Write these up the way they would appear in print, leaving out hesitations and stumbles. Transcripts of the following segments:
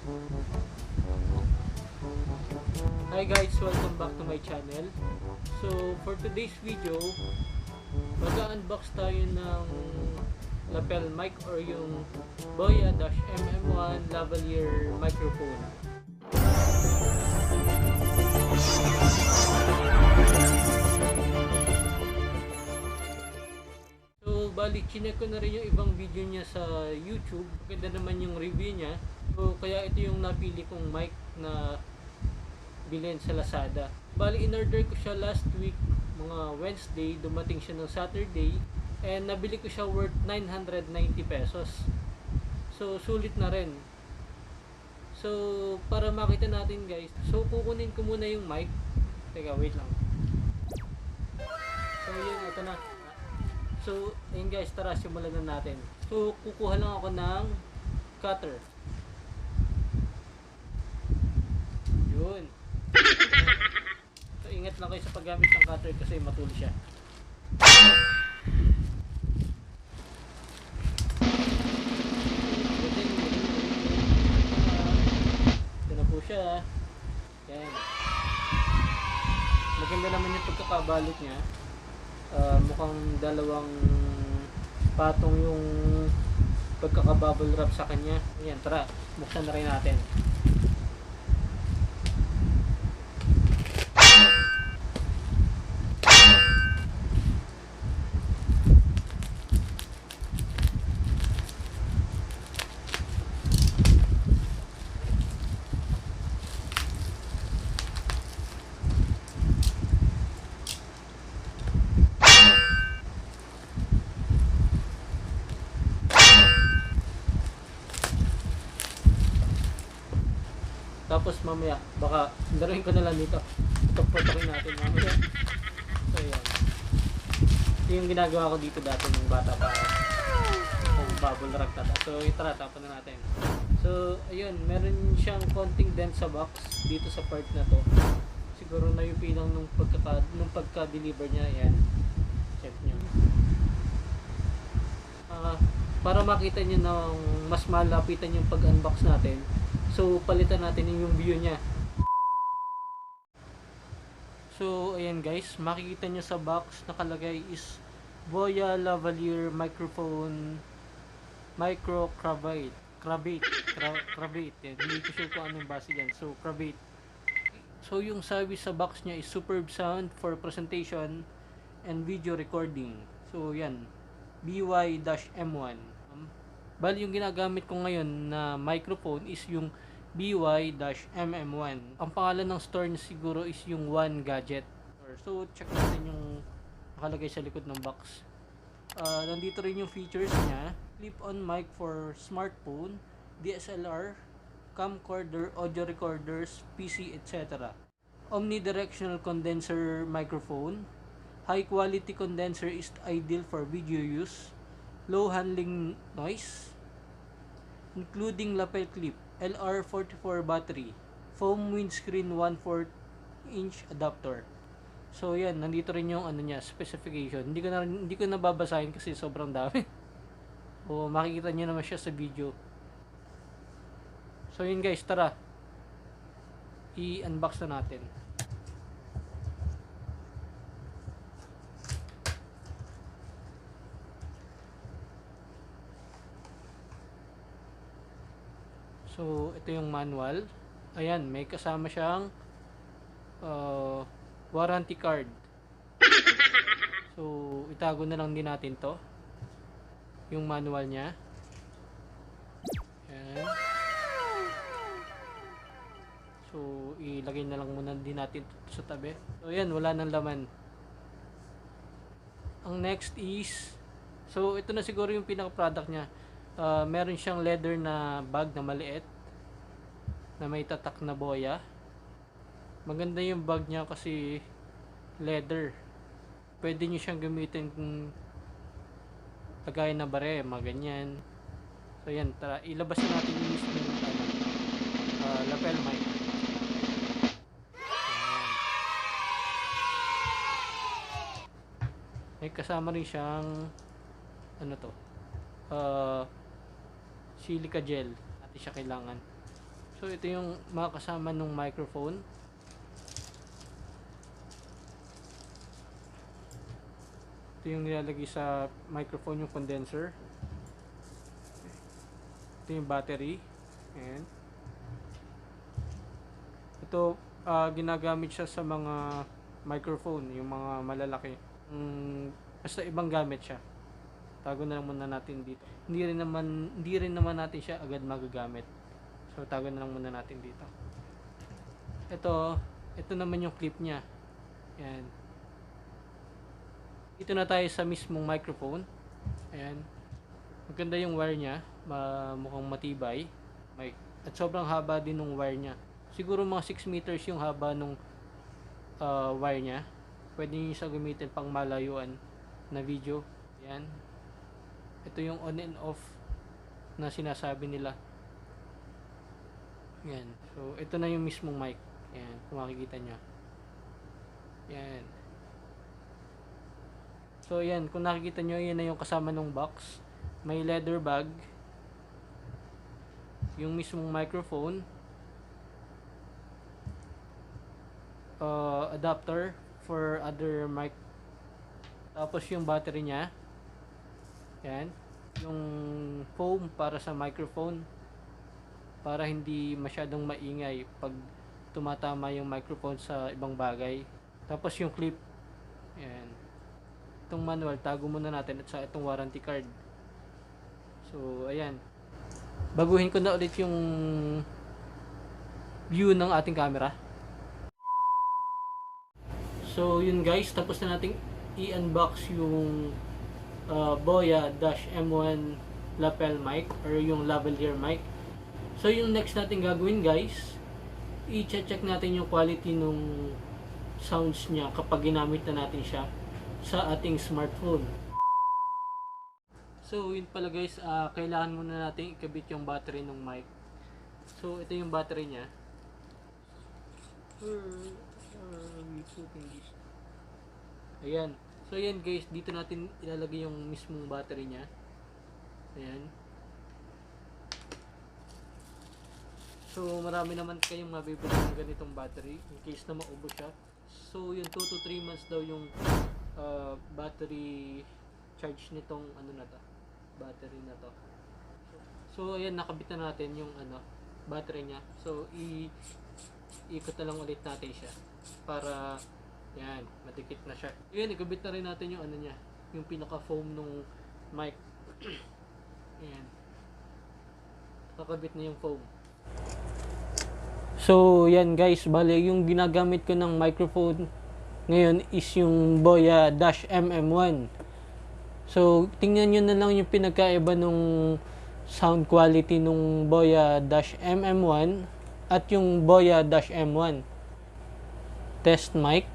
Hi guys, welcome back to my channel. So for today's video, mag-unbox tayo ng lapel mic or yung Boya-MM1 lavalier microphone. So bali, chinek ko na rin yung ibang video niya sa YouTube. Maganda naman yung review niya. So kaya ito yung napili kong mic na bilhin sa Lazada. Bali, in-order ko siya last week, mga Wednesday, dumating siya ng Saturday, and nabili ko siya worth 990 pesos. So, sulit na rin. So, para makita natin guys, so kukunin ko muna yung mic. Teka, wait lang. So, yun, ito na. So, ayun guys, tara, simulan na natin. So, kukuha lang ako ng cutter. Yun. So, ingat lang kayo sa paggamit ng cutter kasi matulis siya. Ito na po siya. Yan. Maganda naman yung pagkakabalot niya. Mukhang dalawang patong yung pagkakabubble wrap sa kanya. Ayan, tara, buksan na rin natin. Tapos mamaya, baka daruin ko na lang dito. Pagpatakin natin mamaya. So yan. Ito yung ginagawa ko dito dati ng bata pa. Kung bubble wrap na. So itara, tapon na natin. So ayun, meron siyang konting dent sa box dito sa part na to. Siguro na yung pinang nung pagka-deliver niya. Yan. Check nyo. Para makita nyo ng mas malapitan yung pag-unbox natin. So, palitan natin yung view niya. So, ayan guys, makikita nyo sa box nakalagay is Boya lavalier microphone micro cravate. Cravate. Yan. Hindi ko sure kung anong base dyan. So, cravate. So, yung sabi sa box niya is superb sound for presentation and video recording. So, yan. BY-M1. Bali, yung ginagamit ko ngayon na microphone is yung BY-MM1. Ang pangalan ng store niya siguro is yung One Gadget. So, check natin yung nakalagay sa likod ng box. Nandito rin yung features niya. Clip-on mic for smartphone, DSLR, camcorder, audio recorders, PC, etc. Omnidirectional condenser microphone. High quality condenser is ideal for video use. Low handling noise, including lapel clip, LR44 battery, foam windscreen 1/4 inch adapter. So yan, nandito rin yung ano niya, specification. Hindi ko na babasahin kasi sobrang dami. O makikita niyo naman siya sa video. So yun guys, tara. I-unbox na natin. So, ito yung manual. Ayan, may kasama siyang warranty card. So, itago na lang din natin to. Yung manual niya. Ayan. So, ilagay na lang muna din natin sa tabi. So, ayan, wala nang laman. Ang next is, so, ito na siguro yung pinaka-product niya. Meron siyang leather na bag na maliit na may tatak na boya. Maganda yung bag niya kasi leather. Pwede nyo siyang gamitin kung lagay na bare, mga ganyan. So yan, tara, ilabas na natin yung mismo lapel mic. May kasama rin siyang ano to, silica gel. Natin siya kailangan. So ito yung mga kasama ng microphone. Ito yung nilalagay sa microphone, yung condenser. Ito yung battery. Ayan. Ito, ginagamit siya sa mga microphone, yung mga malalaki. Basta ibang gamit siya. Tago na lang muna natin dito. Hindi rin naman natin siya agad magagamit. So tago na lang muna natin dito. Ito naman yung clip niya. Ayan. Dito na tayo sa mismong microphone. Ayan. Maganda yung wire niya, mukhang matibay. At sobrang haba din ng wire niya. Siguro mga 6 meters yung haba ng wire niya. Pwede nyo siya gamitin pang malayuan na video. Ayan. Ito yung on and off na sinasabi nila. Ayan. So, ito na yung mismong mic. Ayan. Kung makikita nyo. Ayan. So, ayan. Kung nakikita nyo, yan na yung kasama ng box. May leather bag. Yung mismong microphone. Adapter for other mic. Tapos yung battery niya. Yan. Yung foam para sa microphone. Para hindi masyadong maingay pag tumatama yung microphone sa ibang bagay. Tapos yung clip. Yan. Itong manual, tago muna natin at sa itong warranty card. So, ayan. Baguhin ko na ulit yung view ng ating camera. So, yun guys. Tapos na nating i-unbox yung Boya M1 lapel mic or yung lavalier mic. So yung next natin gagawin guys, i-check natin yung quality nung sounds niya kapag ginamit na natin siya sa ating smartphone. So yun pala guys, kailangan muna natin ikabit yung battery ng mic. So ito yung battery niya. Ayan. So yan guys, dito natin ilalagay yung mismong battery niya. Ayan. So marami naman kayong mabibili ng ganitong battery in case na maubos siya. So yung 2 to 3 months daw yung battery charge nitong battery na to. So ayan, nakabit na natin yung battery niya. So ikot na lang ulit natin siya para yan, madikit na siya. Ayan, ikabit na rin natin yung niya, yung pinaka foam nung mic. Ayan. Nakabit na yung foam. So, yan guys, bale yung ginagamit ko ng microphone ngayon is yung Boya MM1. So, tingnan nyo na lang yung pinagkaiba nung sound quality nung Boya MM1 at yung Boya M1. Test mic.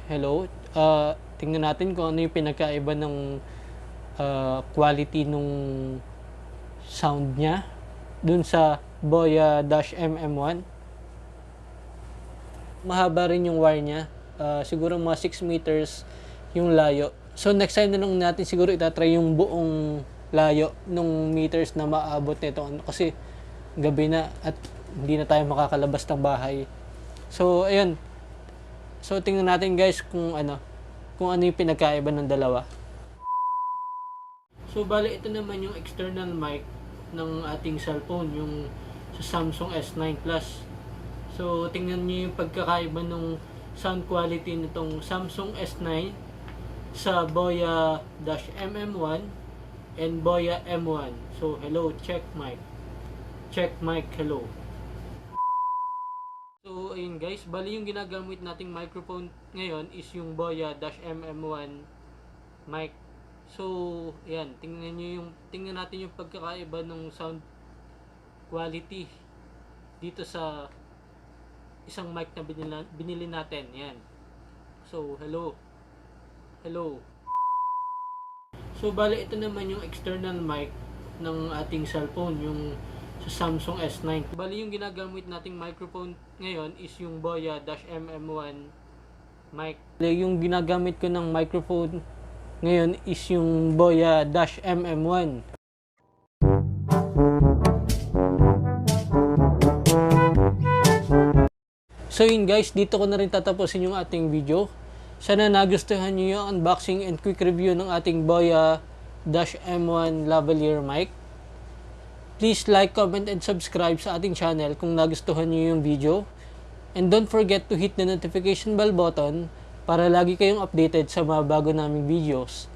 Hello. Tingnan natin kung ano yung pinagkaiba ng quality nung sound niya dun sa Boya MM1. Mahaba rin yung wire niya. Siguro mga 6 meters yung layo. So next time na lang natin siguro itatry yung buong layo ng meters na maabot nito. Kasi gabi na at hindi na tayo makakalabas ng bahay. So ayun. So tingnan natin guys kung ano yung pinagkaiba ng dalawa. So bali ito naman yung external mic ng ating cellphone, yung sa Samsung S9 Plus. So, tingnan niyo yung pagkakaiba ng sound quality nitong Samsung S9 sa Boya MM1 and Boya M1. So, hello, check mic. Check mic, hello. So, ayun guys, bali yung ginagamit nating microphone ngayon is yung Boya MM1 mic. So, ayan, tingnan natin yung pagkakaiba ng sound quality dito sa isang mic na binili natin. Yan. So, hello. Hello. So, bali ito naman yung external mic ng ating cellphone, yung sa Samsung S9. Bali yung ginagamit nating microphone ngayon is yung Boya MM1 mic. Bali yung ginagamit ko ng microphone ngayon is yung Boya MM1. So yun guys, dito ko na rin tatapusin yung ating video. Sana nagustuhan nyo yung unboxing and quick review ng ating Boya -M1 lavalier mic. Please like, comment, and subscribe sa ating channel kung nagustuhan nyo yung video. And don't forget to hit the notification bell button para lagi kayong updated sa mga bago naming videos.